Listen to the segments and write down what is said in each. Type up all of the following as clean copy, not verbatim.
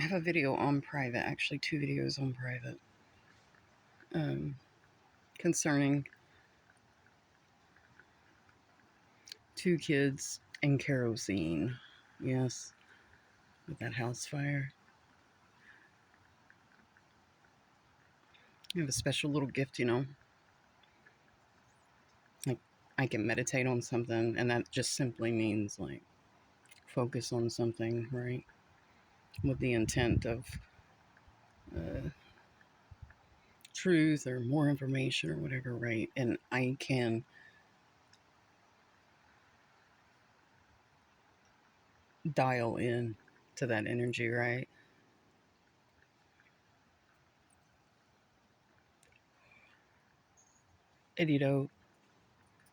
have a video on private, actually 2 videos on private, concerning 2 kids and kerosene. Yes, with that house fire. I have a special little gift, like I can meditate on something, and that just simply means like focus on something, right? With the intent of uh, truth or more information or whatever, right? And I can dial in to that energy, right? And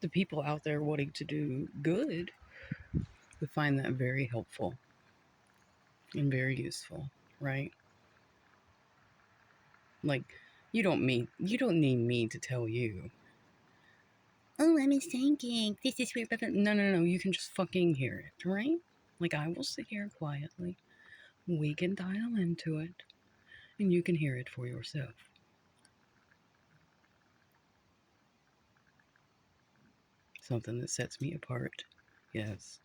the people out there wanting to do good would find that very helpful and very useful, right? Like you don't need me to tell you, oh, I'm thinking this is weird. No. You can just fucking hear it, right? Like I will sit here quietly. We can dial into it, and you can hear it for yourself. Something that sets me apart. Yes.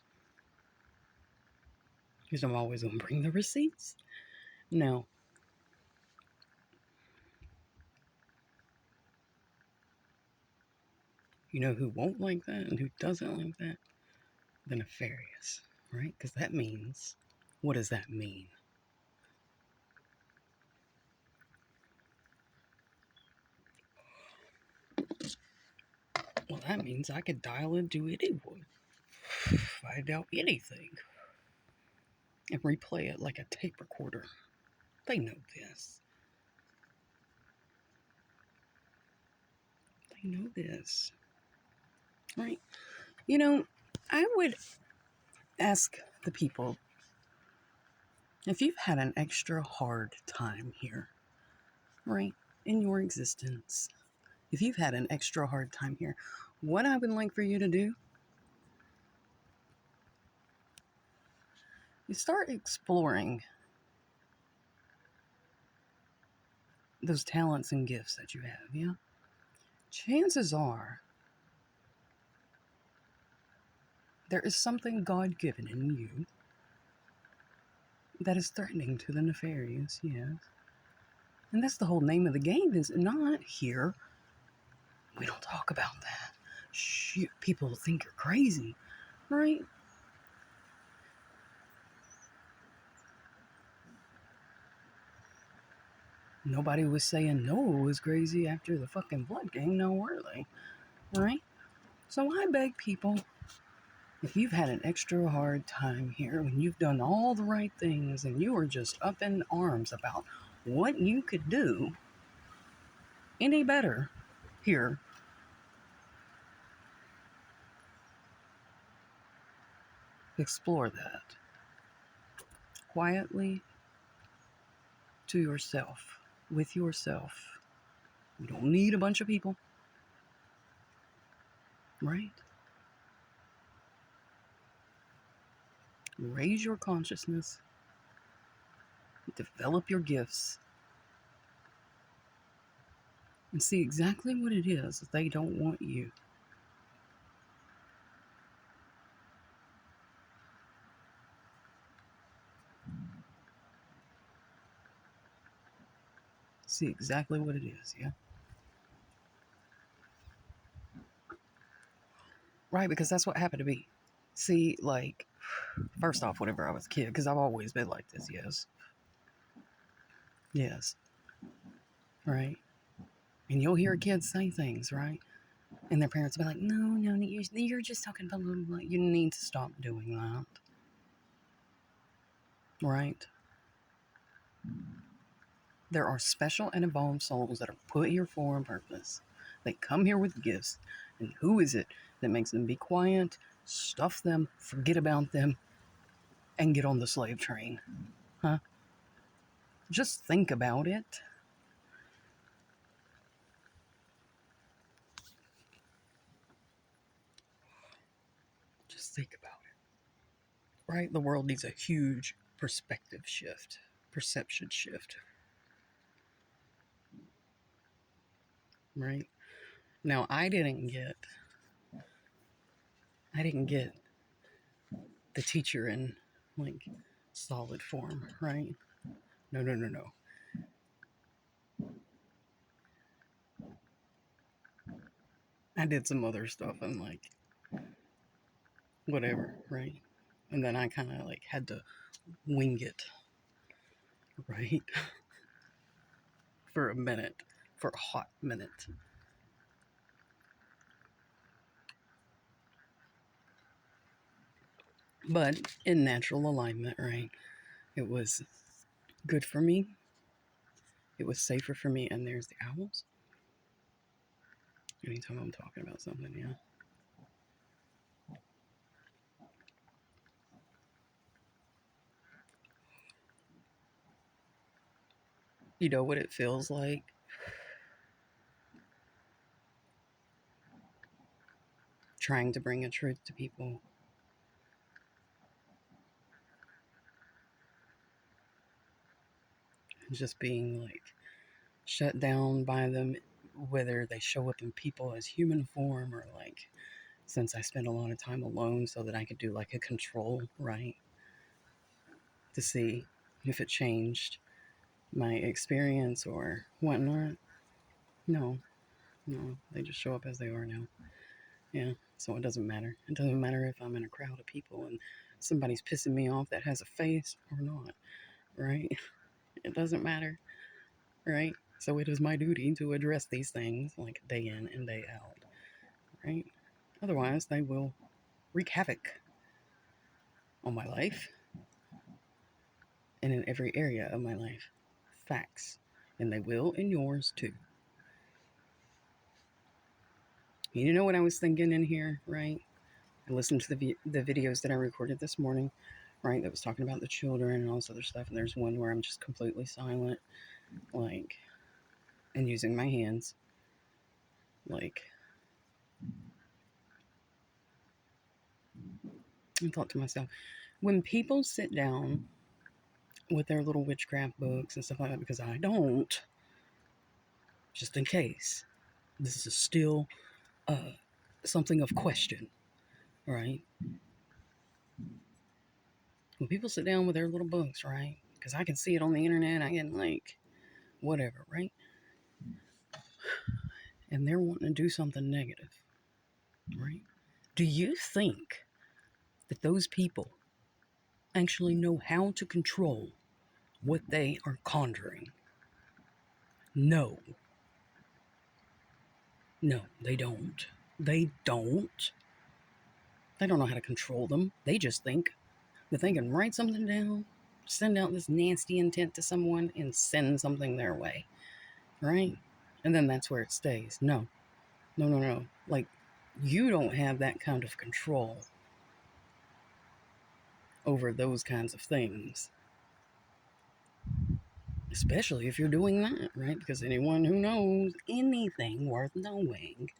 Because I'm always going to bring the receipts. Now, you know who won't like that and who doesn't like that? The nefarious, right? Because that means, what does that mean? Well, that means I could dial into anyone, find out anything, and replay it like a tape recorder. They know this. They know this. Right? I would ask the people, if you've had an extra hard time here, right, in your existence, if you've had an extra hard time here, what I would like for you to do is start exploring those talents and gifts that you have, yeah? Chances are there is something God-given in you that is threatening to the nefarious, yes. And that's the whole name of the game, is not here. We don't talk about that. Shit, people think you're crazy, right? Nobody was saying Noah was crazy after the fucking blood game, no, were they? Right? So I beg people, if you've had an extra hard time here, when you've done all the right things and you are just up in arms about what you could do any better here, explore that quietly to yourself, with yourself. You don't need a bunch of people, right? Raise your consciousness, develop your gifts, and see exactly what it is that they don't want you. See exactly what it is, yeah? Right, because that's what happened to me. See, like, first off, whenever I was a kid, because I've always been like this, yes. Yes. Right? And you'll hear kids say things, right? And their parents will be like, no, you're just talking about blah, blah, blah. You need to stop doing that. Right? There are special and evolved souls that are put here for a purpose. They come here with gifts. And who is it that makes them be quiet, stuff them, forget about them, and get on the slave train? Huh? Just think about it. Just think about it. Right? The world needs a huge perspective shift. perception shift, right? Now, I didn't get the teacher in like solid form, right? No, no, no, no. I did some other stuff and like whatever, right? And then I kind of like had to wing it, right? For a minute, for a hot minute. But in natural alignment, right? It was good for me. It was safer for me. And there's the owls. Anytime I'm talking about something, yeah. You know what it feels like? Trying to bring a truth to people. Just being like shut down by them, whether they show up in people as human form or like, since I spent a lot of time alone so that I could do like a control, right? To see if it changed my experience or whatnot. No, no, they just show up as they are now. Yeah, so it doesn't matter. It doesn't matter if I'm in a crowd of people and somebody's pissing me off that has a face or not, right? It doesn't matter, right? So it is my duty to address these things like day in and day out, right? Otherwise, they will wreak havoc on my life and in every area of my life. Facts. And they will in yours too. You know what I was thinking in here, right? I listened to the videos that I recorded this morning, right? That was talking about the children and all this other stuff. And there's one where I'm just completely silent, like, and using my hands, like, I thought to myself, when people sit down with their little witchcraft books and stuff like that, because I don't, just in case, this is still something of question, right? When people sit down with their little books, right? Because I can see it on the internet, I can like whatever, right? And they're wanting to do something negative, right? Do you think that those people actually know how to control what they are conjuring? No. No, they don't. They don't. They don't know how to control them. They just think that they can write something down, send out this nasty intent to someone, and send something their way, right? And then that's where it stays. No, no, no, no. Like, you don't have that kind of control over those kinds of things, especially if you're doing that, right? Because anyone who knows anything worth knowing,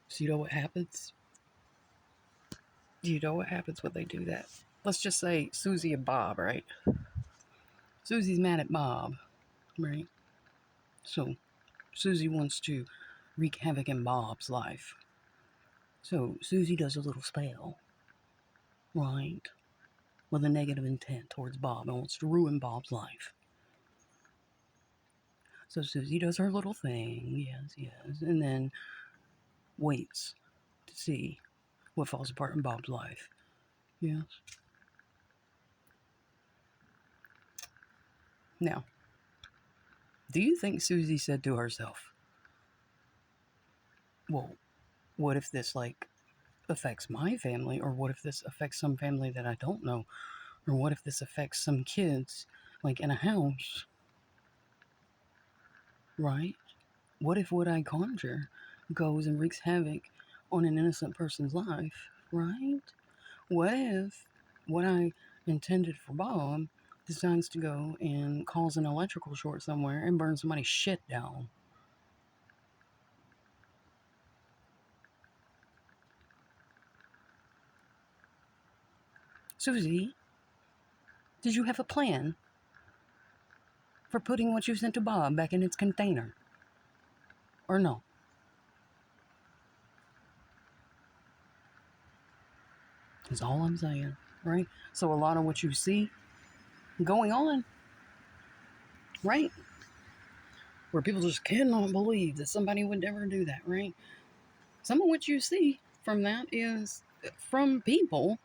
so you know what happens? You know what happens when they do that? Let's just say Susie and Bob, right? Susie's mad at Bob, right? So Susie wants to wreak havoc in Bob's life. So Susie does a little spell, right? With a negative intent towards Bob and wants to ruin Bob's life. So Susie does her little thing, yes, yes, and then waits to see what falls apart in Bob's life. Yes. Now, do you think Susie said to herself, well, what if this, like, affects my family? Or what if this affects some family that I don't know? Or what if this affects some kids, like, in a house? Right? What if what I conjure goes and wreaks havoc on an innocent person's life? Right? What if what I intended for Bob decides to go and cause an electrical short somewhere and burn somebody's shit down? Susie, did you have a plan for putting what you sent to Bob back in its container? Or no? That's all I'm saying, right? So a lot of what you see going on, right? Where people just cannot believe that somebody would ever do that, right? Some of what you see from that is from people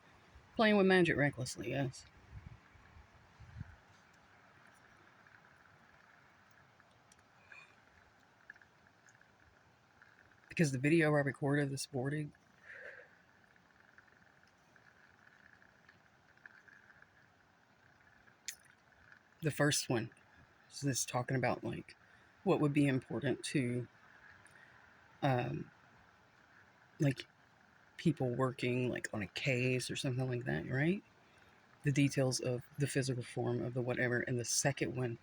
playing with magic recklessly, yes. Because the video I recorded this morning, the first one, is this talking about like what would be important to um like people working like on a case or something like that, right? The details of the physical form of the whatever. And the second one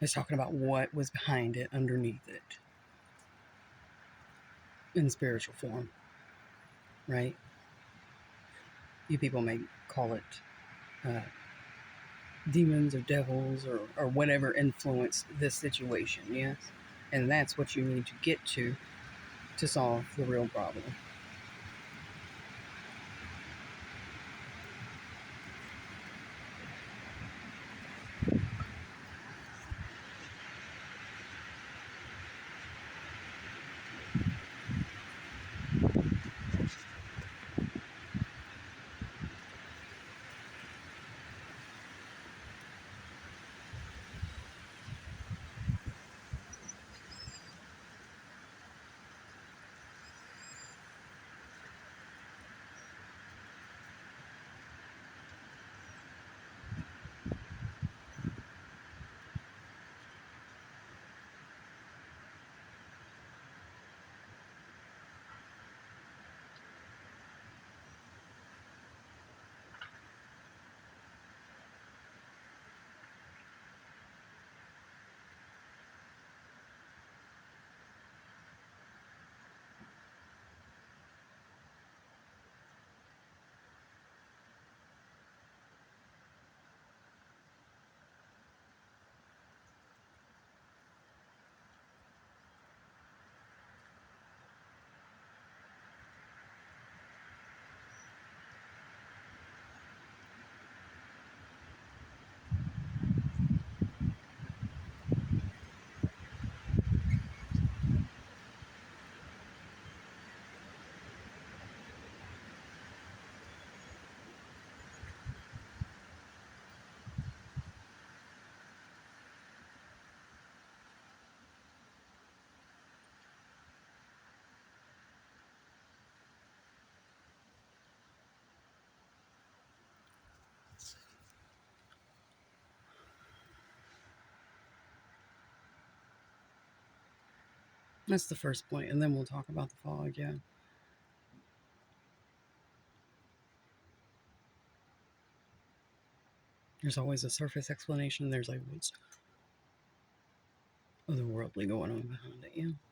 is talking about what was behind it, underneath it, in spiritual form, right? You people may call it uh, demons or devils or whatever influenced this situation, yes? And that's what you need to get to solve the real problem. That's the first point, and then we'll talk about the fog, yeah. There's always a surface explanation, there's like what's otherworldly going on behind it, yeah.